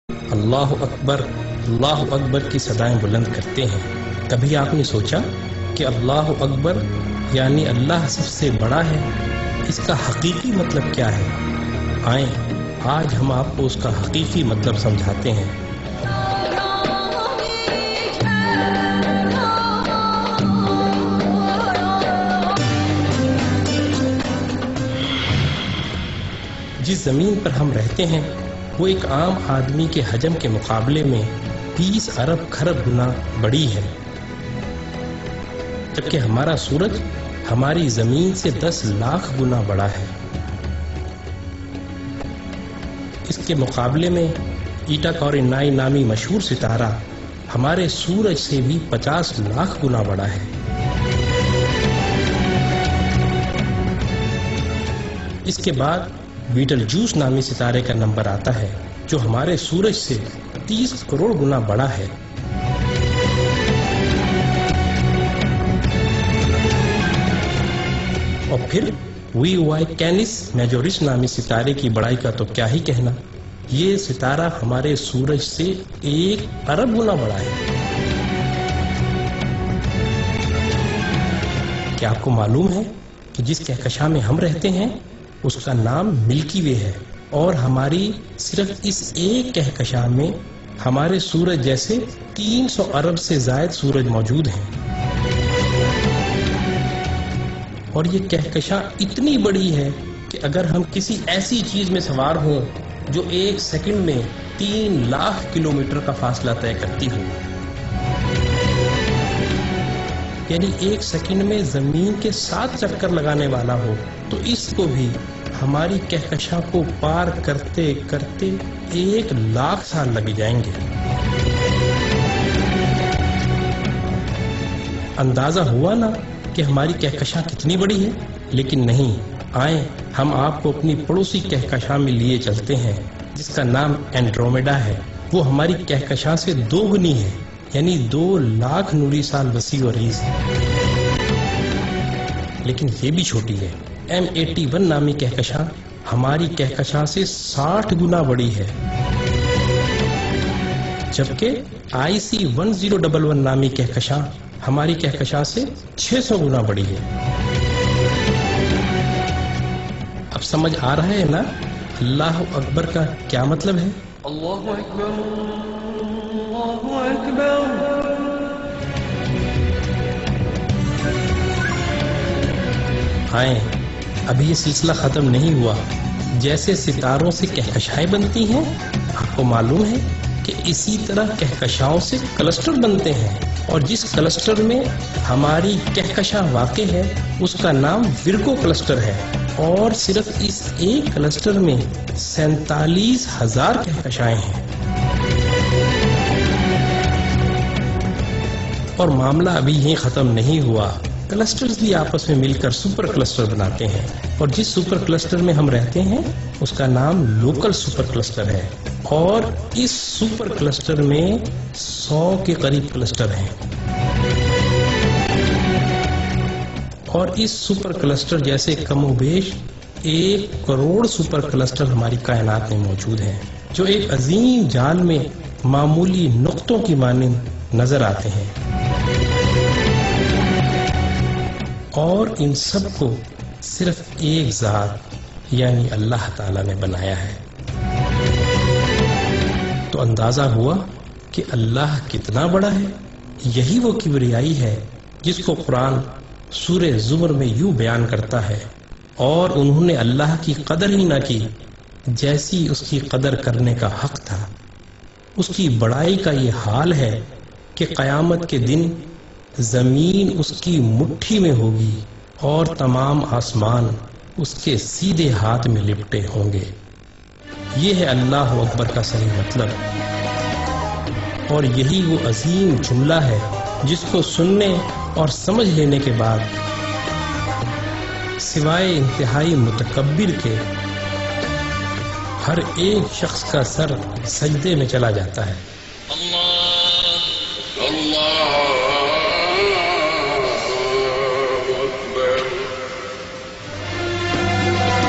اللہ اکبر کی صدائیں بلند کرتے ہیں۔ کبھی آپ نے سوچا کہ اللہ اکبر یعنی اللہ سب سے بڑا ہے؟ اس کا حقیقی مطلب کیا ہے؟ آئیں آج ہم آپ کو اس کا حقیقی مطلب سمجھاتے ہیں۔ جس زمین پر ہم رہتے ہیں وہ ایک عام آدمی کے حجم کے مقابلے میں 20 ارب کھرب گنا بڑی ہے، جبکہ ہمارا سورج ہماری زمین سے 10 لاکھ گنا بڑا ہے۔ اس کے مقابلے میں ایٹا کورینائی نامی مشہور ستارہ ہمارے سورج سے بھی 50 لاکھ گنا بڑا ہے۔ اس کے بعد بیٹل جوس نامی ستارے کا نمبر آتا ہے جو ہمارے سورج سے 30 کروڑ گنا بڑا ہے۔ اور پھر وی وائی کینس میجورس نامی ستارے کی بڑائی کا تو کیا ہی کہنا، یہ ستارہ ہمارے سورج سے 1 ارب گنا بڑا ہے۔ کیا آپ کو معلوم ہے کہ جس کہکشاں میں ہم رہتے ہیں اس کا نام ملکی وے ہے، اور ہماری صرف اس ایک کہکشاں میں ہمارے سورج جیسے 300 ارب سے زائد سورج موجود ہیں۔ اور یہ کہکشاں اتنی بڑی ہے کہ اگر ہم کسی ایسی چیز میں سوار ہوں جو 1 سیکنڈ میں 3 لاکھ کلومیٹر کا فاصلہ طے کرتی ہو، یعنی 1 سیکنڈ میں زمین کے 7 چکر لگانے والا ہو، تو اس کو بھی ہماری کہکشاں کو پار کرتے کرتے 1 لاکھ سال لگ جائیں گے۔ اندازہ ہوا نا کہ ہماری کہکشاں کتنی بڑی ہے؟ لیکن نہیں، آئیں ہم آپ کو اپنی پڑوسی کہکشاں میں لیے چلتے ہیں جس کا نام اینڈرومیڈا ہے۔ وہ ہماری کہکشاں سے 2 گنی ہے، یعنی 2 لاکھ نوری سال وسیع و عریض ہے۔ لیکن یہ بھی چھوٹی ہے۔ M81 نامی کہکشاں ہماری کہکشاں سے 60 گنا بڑی ہے، جبکہ IC 1011 نامی کہکشاں ہماری کہکشاں سے 600 گنا بڑی ہے۔ اب سمجھ آ رہا ہے نا اللہ اکبر کا کیا مطلب ہے؟ اللہ اکبر، اللہ اکبر۔ آئیں ابھی یہ سلسلہ ختم نہیں ہوا۔ جیسے ستاروں سے کہکشائیں بنتی ہیں، آپ کو معلوم ہے کہ اسی طرح کہکشاؤں سے کلسٹر بنتے ہیں، اور جس کلسٹر میں ہماری کہکشاں واقع ہے اس کا نام ورگو کلسٹر ہے، اور صرف اس ایک کلسٹر میں 47,000 کہکشائیں ہیں۔ اور معاملہ ابھی یہیں ختم نہیں ہوا، کلسٹرز بھی آپس میں مل کر سپر کلسٹر بناتے ہیں، اور جس سپر کلسٹر میں ہم رہتے ہیں اس کا نام لوکل سپر کلسٹر ہے، اور اس سپر کلسٹر میں 100 کے قریب کلسٹر ہیں، اور اس سپر کلسٹر جیسے کم و بیش 1 کروڑ سپر کلسٹر ہماری کائنات میں موجود ہیں، جو ایک عظیم جال میں معمولی نقطوں کی مانند نظر آتے ہیں، اور ان سب کو صرف ایک ذات یعنی اللہ تعالی نے بنایا ہے۔ تو اندازہ ہوا کہ اللہ کتنا بڑا ہے۔ یہی وہ کبریائی ہے جس کو قرآن سورہ زمر میں یوں بیان کرتا ہے، اور انہوں نے اللہ کی قدر ہی نہ کی جیسی اس کی قدر کرنے کا حق تھا۔ اس کی بڑائی کا یہ حال ہے کہ قیامت کے دن زمین اس کی مٹھی میں ہوگی اور تمام آسمان اس کے سیدھے ہاتھ میں لپٹے ہوں گے۔ یہ ہے اللہ اکبر کا صحیح مطلب، اور یہی وہ عظیم جملہ ہے جس کو سننے اور سمجھ لینے کے بعد سوائے انتہائی متکبر کے ہر ایک شخص کا سر سجدے میں چلا جاتا ہے۔ اللہ